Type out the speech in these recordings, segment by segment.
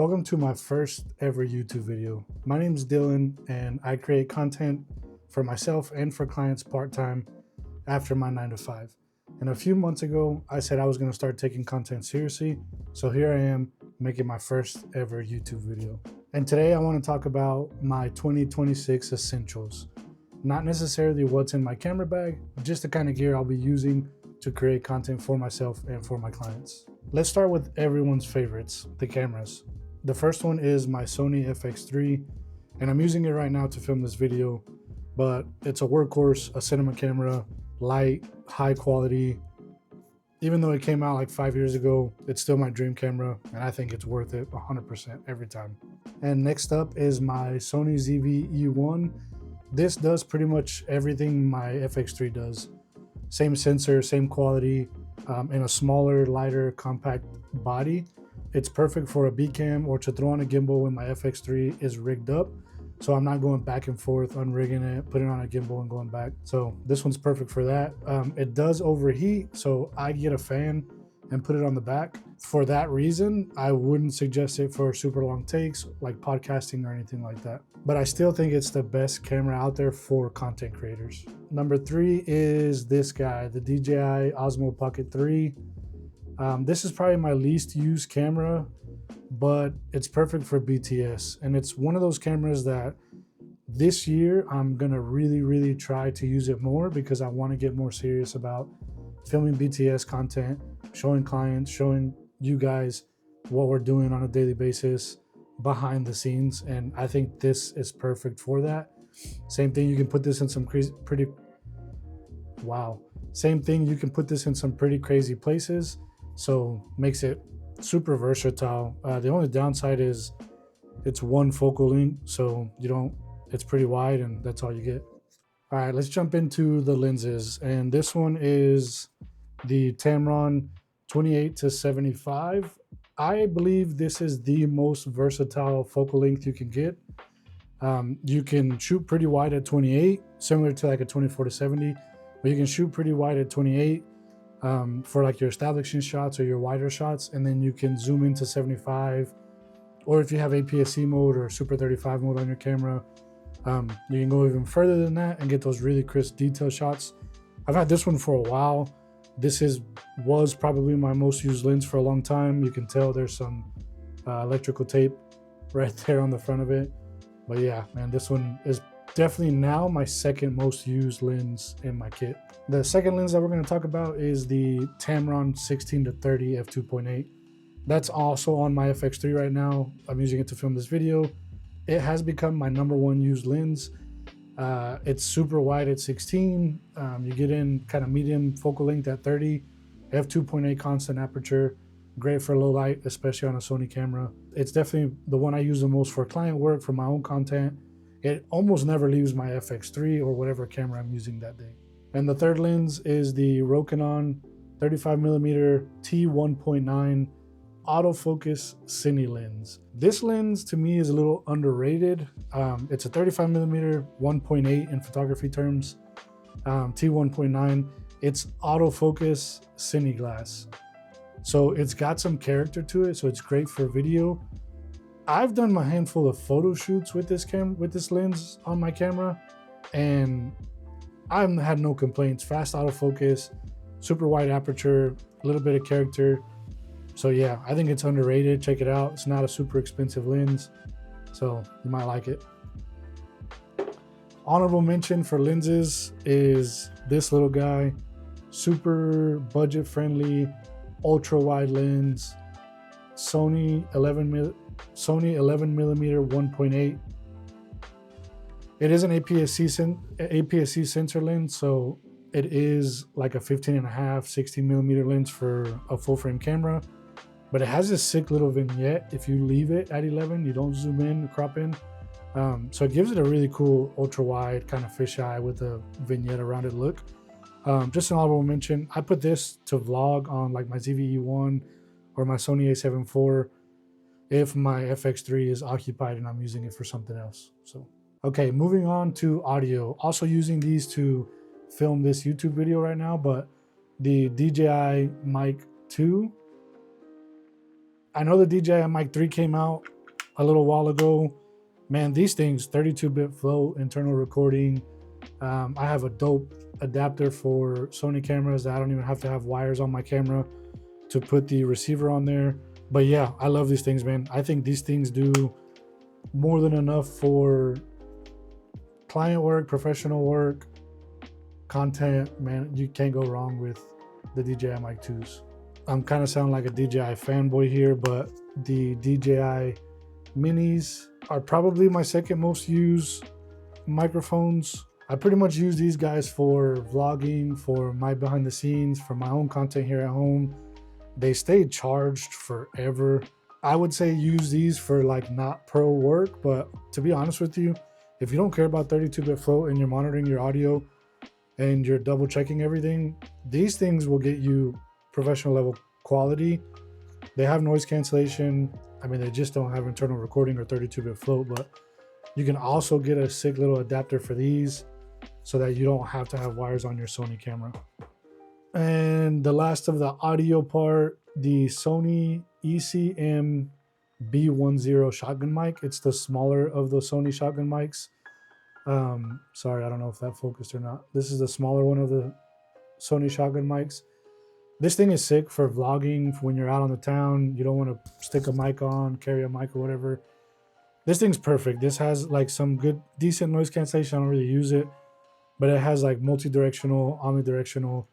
Welcome to my first ever YouTube video. My name is Dylan and I create content for myself and for clients part-time after my 9 to 5. And a few months ago, I said I was going to start taking content seriously. So here I am making my first ever YouTube video. And today I want to talk about my 2026 essentials. Not necessarily what's in my camera bag, just the kind of gear I'll be using to create content for myself and for my clients. Let's start with everyone's favorites, the cameras. The first one is my Sony FX3, and I'm using it right now to film this video, but it's a workhorse, a cinema camera, light, high quality. Even though it came out like 5 years ago, it's still my dream camera, and I think it's worth it 100% every time. And next up is my Sony ZV-E1. This does pretty much everything my FX3 does. Same sensor, same quality, in a smaller, lighter, compact body. It's perfect for a B cam or to throw on a gimbal when my FX3 is rigged up. So I'm not going back and forth, unrigging it, putting on a gimbal and going back. So this one's perfect for that. It does overheat, so I get a fan and put it on the back. For that reason, I wouldn't suggest it for super long takes like podcasting or anything like that. But I still think it's the best camera out there for content creators. Number 3 is this guy, the DJI Osmo Pocket 3. This is probably my least used camera, but it's perfect for BTS. And it's one of those cameras that this year I'm gonna really try to use it more because I want to get more serious about filming BTS content, showing clients, showing you guys what we're doing on a daily basis behind the scenes. And I think this is perfect for that. Same thing, you can put this in some Same thing, you can put this in some pretty crazy places. So makes it super versatile. The only downside is it's one focal length, so it's pretty wide and that's all you get. All right, let's jump into the lenses. And this one is the Tamron 28-75. I believe this is the most versatile focal length you can get. You can shoot pretty wide at 28, similar to like a 24-70, but you can shoot pretty wide at 28 for like your establishing shots or your wider shots, and then you can zoom into 75, or if you have APS-C mode or Super 35 mode on your camera, you can go even further than that and get those really crisp detail shots. I've had this one for a while. This was probably my most used lens for a long time. You can tell there's some electrical tape right there on the front of it. But yeah, man, this one is definitely now my second most used lens in my kit. The second lens that we're going to talk about is the Tamron 16-30 f2.8. That's also on my FX3 right now. I'm using it to film this video. It has become my #1 used lens. It's super wide at 16. You get in kind of medium focal length at 30, f2.8 constant aperture, great for low light, especially on a Sony camera. It's definitely the one I use the most for client work, for my own content. It almost never leaves my FX3 or whatever camera I'm using that day. And the third lens is the Rokinon 35mm T1.9 autofocus cine lens. This lens to me is a little underrated. It's a 35mm 1.8 in photography terms, T1.9. It's autofocus cine glass, so it's got some character to it, so it's great for video. I've done my handful of photo shoots with this lens on my camera, and I've had no complaints. Fast autofocus, super wide aperture, a little bit of character. So yeah, I think it's underrated. Check it out. It's not a super expensive lens, so you might like it. Honorable mention for lenses is this little guy. Super budget friendly, ultra wide lens, Sony 11mm 1.8. It is an APS-C sensor lens, so it is like a 15.5, 16mm lens for a full frame camera. But it has this sick little vignette. If you leave it at 11, you don't zoom in, crop in. So it gives it a really cool ultra wide kind of fisheye with a vignette around it look. Just an honorable mention, I put this to vlog on like my ZV-E1 or my Sony a7 IV if my FX3 is occupied and I'm using it for something else. So, okay, moving on to audio. Also using these to film this YouTube video right now, but the Dji Mic 2 I know the DJI Mic 3 came out a little while ago. Man, these things, 32-bit float, internal recording. I have a dope adapter for Sony cameras that I don't even have to have wires on my camera to put the receiver on there. But yeah, I love these things, man. I think these things do more than enough for client work, professional work, content. Man, you can't go wrong with the DJI Mic 2s. I'm kind of sounding like a DJI fanboy here, but the DJI Minis are probably my second most used microphones. I pretty much use these guys for vlogging, for my behind the scenes, for my own content here at home. They stay charged forever. I would say use these for like not pro work, but to be honest with you, if you don't care about 32-bit float and you're monitoring your audio and you're double checking everything, these things will get you professional level quality. They have noise cancellation. I mean, they just don't have internal recording or 32-bit float, but you can also get a sick little adapter for these so that you don't have to have wires on your Sony camera. And the last of the audio part, the Sony ECM-b10 shotgun mic. It's the smaller of the Sony shotgun mics. Sorry, I don't know if that focused or not. This is the smaller one of the Sony shotgun mics. This thing is sick for vlogging, for when you're out on the town, you don't want to stick a mic on, carry a mic or whatever. This thing's perfect. This has like some good, decent noise cancellation. I don't really use it, but it has like multi-directional, omnidirectional.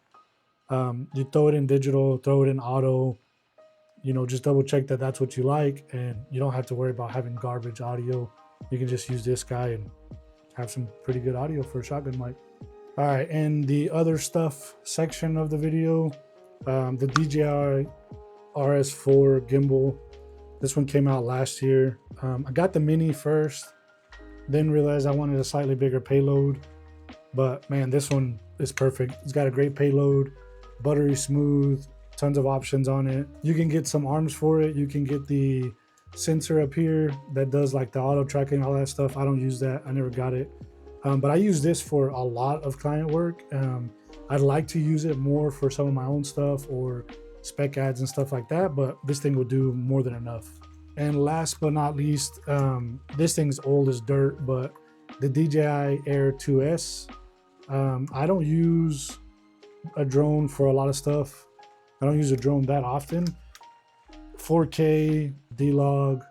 You throw it in digital, throw it in auto, you know, just double check that that's what you like, and you don't have to worry about having garbage audio. You can just use this guy and have some pretty good audio for a shotgun mic. All right, and the other stuff section of the video, the Dji RS4 Gimbal. This one came out last year. I got the mini first, then realized I wanted a slightly bigger payload, but man, this one is perfect. It's got a great payload, buttery smooth, tons of options on it. You can get some arms for it. You can get the sensor up here that does like the auto tracking, all that stuff. I don't use that. I never got it. But I use this for a lot of client work. I'd like to use it more for some of my own stuff or spec ads and stuff like that, but this thing will do more than enough. And last but not least, this thing's old as dirt, but the Dji Air2s. I don't use a drone for a lot of stuff. I don't use a drone that often. 4K, D-Log,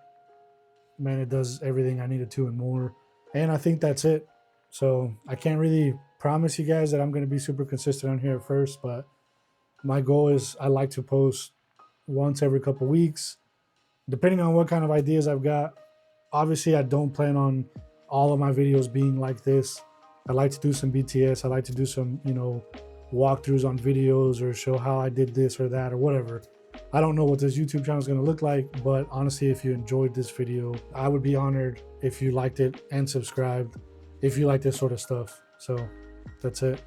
man, it does everything I needed to and more. And I think that's it. So I can't really promise you guys that I'm going to be super consistent on here at first, but my goal is I like to post once every couple weeks, depending on what kind of ideas I've got. Obviously, I don't plan on all of my videos being like this. I like to do some BTS. I like to do some, you know, walkthroughs on videos or show how I did this or that or whatever. I don't know what this YouTube channel is going to look like, but honestly, if you enjoyed this video, I would be honored if you liked it and subscribed if you like this sort of stuff. So that's it.